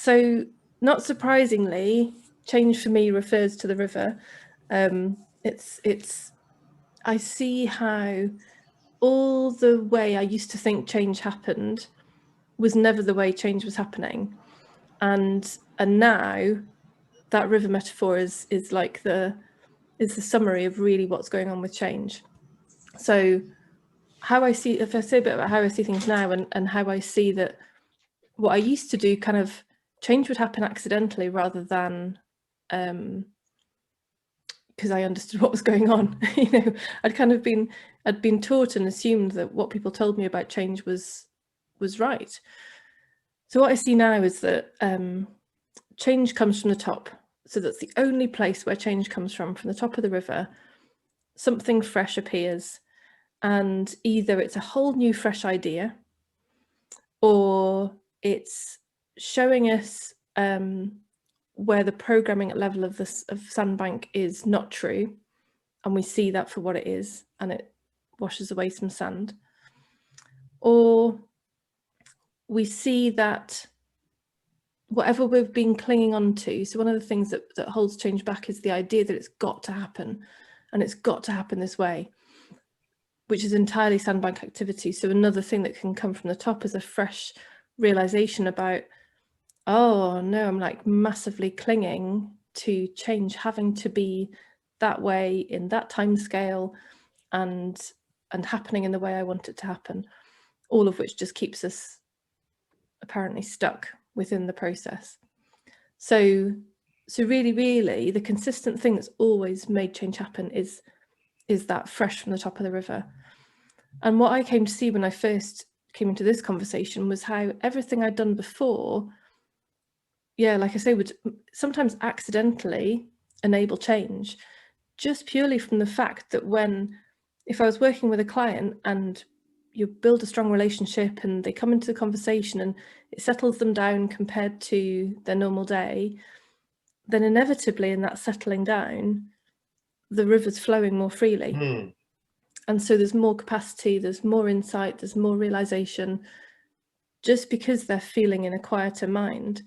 So not surprisingly, change for me refers to the river. I see how all the way I used to think change happened was never the way change was happening. And now that river metaphor is like the summary of really what's going on with change. So how I see, if I say a bit about how I see things now and how I see that what I used to do, kind of change would happen accidentally rather than because I understood what was going on. I'd been taught and assumed that what people told me about change was right. So what I see now is that change comes from the top. So that's the only place where change comes from the top of the river. Something fresh appears, and either it's a whole new fresh idea, or it's showing us where the programming at level of Sandbank is not true, and we see that for what it is, and it washes away some sand. Or we see that whatever we've been clinging on to, so one of the things that holds change back is the idea that it's got to happen, and it's got to happen this way, which is entirely Sandbank activity. So another thing that can come from the top is a fresh realization about, oh no, I'm like massively clinging to change having to be that way in that time scale and happening in the way I want it to happen, all of which just keeps us apparently stuck within the process. So really the consistent thing that's always made change happen is that fresh from the top of the river. And what I came to see when I first came into this conversation was how everything I'd done before, yeah, like I say, would sometimes accidentally enable change, just purely from the fact that if I was working with a client and you build a strong relationship and they come into the conversation and it settles them down compared to their normal day, then inevitably in that settling down, the river's flowing more freely. And so there's more capacity, there's more insight, there's more realization, just because they're feeling in a quieter mind.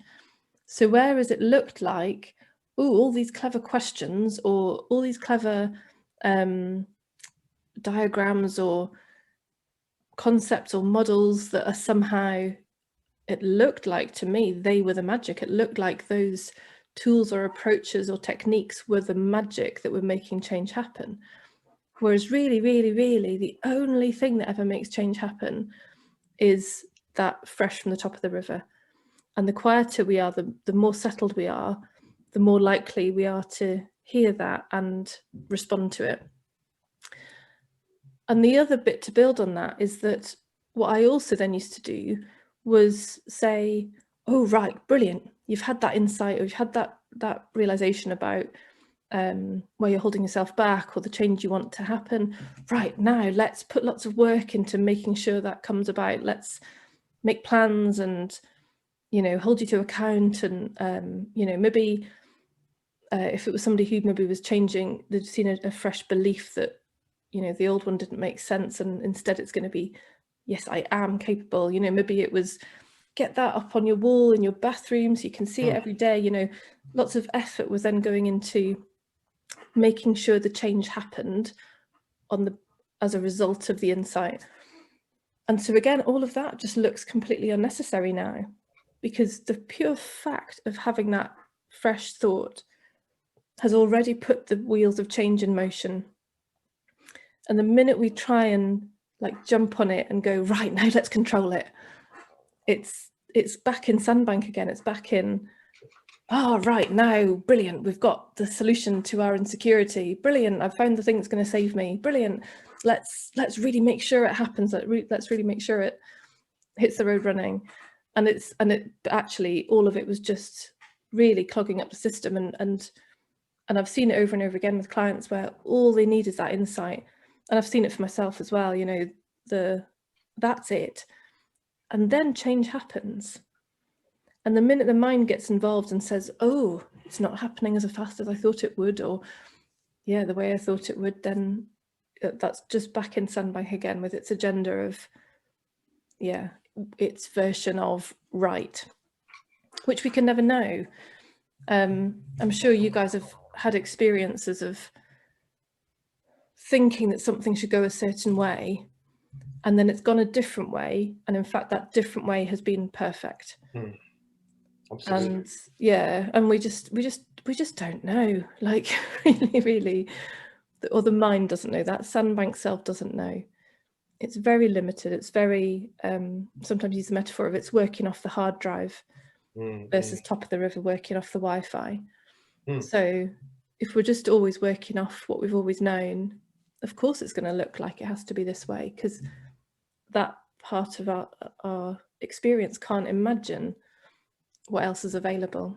So whereas it looked like, oh, all these clever questions or all these clever diagrams or concepts or models that are somehow, it looked like to me, they were the magic. It looked like those tools or approaches or techniques were the magic that were making change happen. Whereas really, the only thing that ever makes change happen is that fresh from the top of the river. And the quieter we are, the more settled we are, the more likely we are to hear that and respond to it. And the other bit to build on that is that what I also then used to do was say, oh, right, brilliant. You've had that insight, or you've had that realization about where you're holding yourself back or the change you want to happen. Right, now let's put lots of work into making sure that comes about. Let's make plans and, hold you to account. And, maybe if it was somebody who maybe was changing, they'd seen a fresh belief that, the old one didn't make sense, and instead it's going to be, yes, I am capable. Maybe it was get that up on your wall in your bathroom so you can see it every day. Lots of effort was then going into making sure the change happened as a result of the insight. And so again, all of that just looks completely unnecessary now, because the pure fact of having that fresh thought has already put the wheels of change in motion. And the minute we try and jump on it and go, right, now let's control it, it's back in Sandbank again. It's back in, oh, right, now, brilliant, we've got the solution to our insecurity. Brilliant, I've found the thing that's going to save me. Brilliant, let's really make sure it happens. Let's really make sure it hits the road running. And it actually, all of it was just really clogging up the system. And I've seen it over and over again with clients where all they need is that insight. And I've seen it for myself as well, that's it. And then change happens. And the minute the mind gets involved and says, oh, it's not happening as fast as I thought it would, or yeah, the way I thought it would, then that's just back in Sandbank again with its agenda of, yeah, its version of right. which we can never know. I'm sure you guys have had experiences of thinking that something should go a certain way, and then it's gone a different way, and in fact that different way has been perfect. Absolutely. And yeah, and we just don't know, like really, or the mind doesn't know. That sandbank self doesn't know. It's very limited. It's very sometimes use the metaphor of it's working off the hard drive versus top of the river working off the Wi-Fi. So if we're just always working off what we've always known, of course it's going to look like it has to be this way, because that part of our experience can't imagine what else is available.